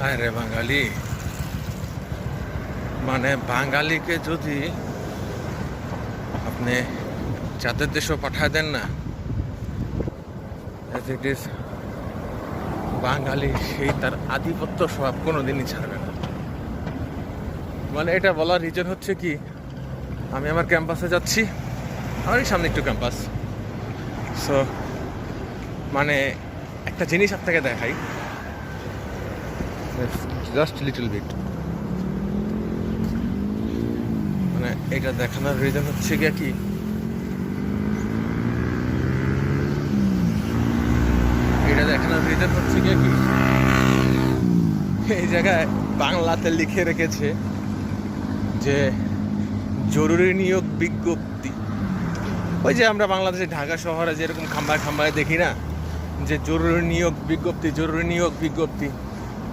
হায় রে বাঙালি, মানে বাঙালিকে যদি আপনি যাদের দেশও পাঠায় দেন না, অ্যাজ ইট ইজ, বাঙালি সেই তার আধিপত্য স্বভাব কোনোদিনই ছাড়বে না। মানে এটা বলার রিজন হচ্ছে কি, আমি আমার ক্যাম্পাসে যাচ্ছি, আমারই সামনে একটু ক্যাম্পাস। সো মানে একটা জিনিস আপনাকে দেখাই, জাস্ট লিটল বিট। মানে এটা দেখানোর রিজন হচ্ছে গিয়ে কি, এটা দেখানোর রিজন হচ্ছে গিয়ে কি, এই জায়গায় বাংলাতে লিখে রেখেছে যে জরুরি নিয়োগ বিজ্ঞপ্তি। ওই যে আমরা বাংলাদেশে ঢাকা শহরে যেরকম খাম্বায় খাম্বায় দেখি না, যে জরুরি নিয়োগ বিজ্ঞপ্তি, জরুরি নিয়োগ বিজ্ঞপ্তি।